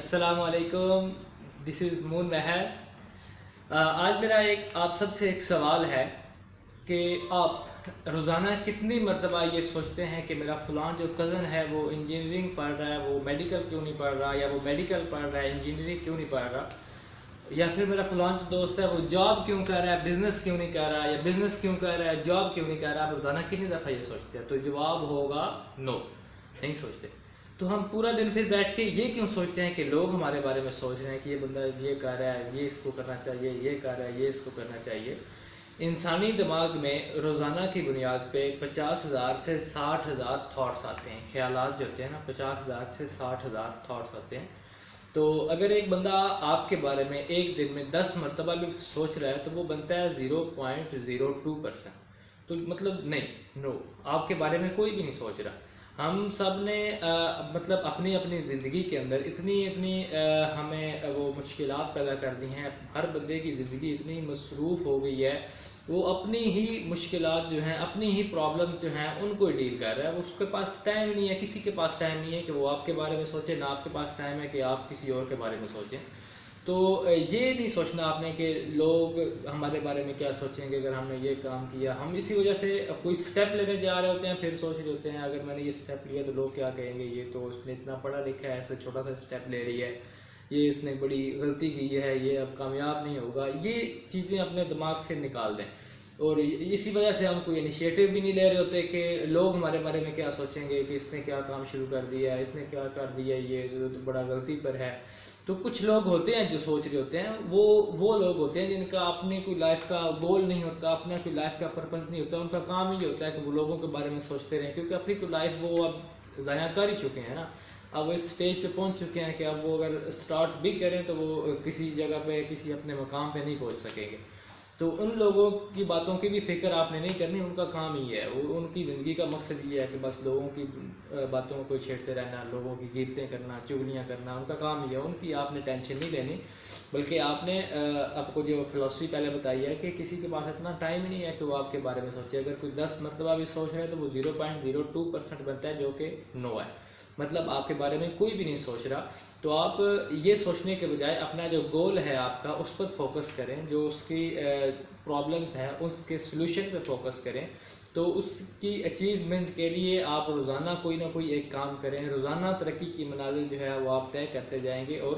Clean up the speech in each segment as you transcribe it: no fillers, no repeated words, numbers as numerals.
अस्सलाम वालेकुम, this is moon महर। आज मेरा आप सब से एक सवाल है कि आप रोज़ाना कितनी मरतबा ये सोचते हैं कि मेरा फ़लाँ जो कज़न है वो इंजीनियरिंग पढ़ रहा है, वो मेडिकल क्यों नहीं पढ़ रहा, या वो मेडिकल पढ़ रहा है इंजीनियरिंग क्यों नहीं पढ़ रहा, या फिर मेरा फ़लाँ जो दोस्त है वो जॉब क्यों कर रहा है, बिज़नेस क्यों नहीं कर रहा, या बिज़नेस क्यों कर रहा है, जॉब क्यों नहीं कर रहा। आप रोज़ाना कितनी दफ़ा ये सोचते हैं? तो जवाब होगा नो, नहीं सोचते। तो हम पूरा दिन फिर बैठ के ये क्यों सोचते हैं कि लोग हमारे बारे में सोच रहे हैं कि ये बंदा ये कर रहा है, ये इसको करना चाहिए, ये कर रहा है, ये इसको करना चाहिए। इंसानी दिमाग में रोज़ाना की बुनियाद पे 50,000 से 60,000 थाट्स आते हैं, ख्यालात जो होते हैं ना, 50,000 से 60,000 थाट्स आते हैं। तो अगर एक बंदा आपके बारे में एक दिन में 10 मरतबा भी सोच रहा है तो वो बनता है 0.02%। तो मतलब नहीं, नो, आपके बारे में कोई भी नहीं सोच रहा। हम सब ने मतलब अपनी अपनी ज़िंदगी के अंदर इतनी हमें वो मुश्किलात पैदा कर दी हैं। हर बंदे की ज़िंदगी इतनी मसरूफ़ हो गई है, वो अपनी ही मुश्किलात जो हैं, अपनी ही प्रॉब्लम्स जो हैं उनको ही डील कर रहा है। उसके पास टाइम नहीं है, किसी के पास टाइम नहीं है कि वो आपके बारे में सोचे, ना आपके पास टाइम है कि आप किसी और के बारे में सोचें। तो ये नहीं सोचना आपने कि लोग हमारे बारे में क्या सोचेंगे अगर हमने ये काम किया। हम इसी वजह से कोई स्टेप लेने जा रहे होते हैं, फिर सोच रहे होते हैं अगर मैंने ये स्टेप लिया तो लोग क्या कहेंगे, ये तो उसने इतना पढ़ा लिखा है, ऐसे छोटा सा स्टेप ले रही है, ये इसने बड़ी गलती की है, ये अब कामयाब नहीं होगा। ये चीज़ें अपने दिमाग से निकाल दें। और इसी वजह से हम कोई इनिशिएटिव भी नहीं ले रहे होते कि लोग हमारे बारे में क्या सोचेंगे, कि इसने क्या काम शुरू कर दिया है, इसने क्या कर दिया, ये जो तो बड़ा गलती पर है। तो कुछ लोग होते हैं जो सोच रहे होते हैं, वो लोग होते हैं जिनका अपनी कोई लाइफ का गोल नहीं होता, अपना कोई लाइफ का पर्पस नहीं होता। उनका काम ही होता है कि वो लोगों के बारे में सोचते रहें, क्योंकि अपनी तो लाइफ वो अब ज़ाया कर ही चुके हैं ना। अब वो इस स्टेज पे पहुंच चुके हैं कि अब वो अगर स्टार्ट भी करें तो वो किसी जगह पे, किसी अपने मकाम पे नहीं पहुंच सकेंगे। तो उन लोगों की बातों की भी फ़िक्र आपने नहीं करनी, उनका काम ही है, वो उनकी ज़िंदगी का मकसद ये है कि बस लोगों की बातों को छेड़ते रहना, लोगों की गिनतें करना, चुगलियाँ करना, उनका काम ही है। उनकी आपने टेंशन नहीं लेनी, बल्कि आपने आपको जो फ़िलासफ़ी पहले बताई है कि किसी के पास इतना टाइम ही नहीं है कि वो आपके बारे में सोचे। अगर कोई 10 मरतबा भी सोच रहा है तो वो 0.02% बनता है, जो कि नो है। मतलब आपके बारे में कोई भी नहीं सोच रहा। तो आप ये सोचने के बजाय अपना जो गोल है आपका उस पर फोकस करें, जो उसकी प्रॉब्लम्स हैं उसके सलूशन पर फोकस करें। तो उसकी अचीवमेंट के लिए आप रोज़ाना कोई ना कोई एक काम करें। रोज़ाना तरक्की की मनाज़िल जो है वो आप तय करते जाएंगे और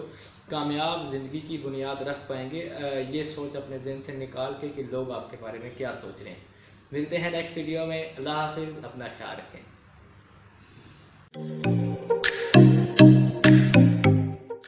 कामयाब ज़िंदगी की बुनियाद रख पाएंगे। ये सोच अपने ज़हन से निकाल के कि लोग आपके बारे में क्या सोच रहे हैं। मिलते हैं नेक्स्ट वीडियो में। अल्लाह हाफिज़, अपना ख्याल रखें।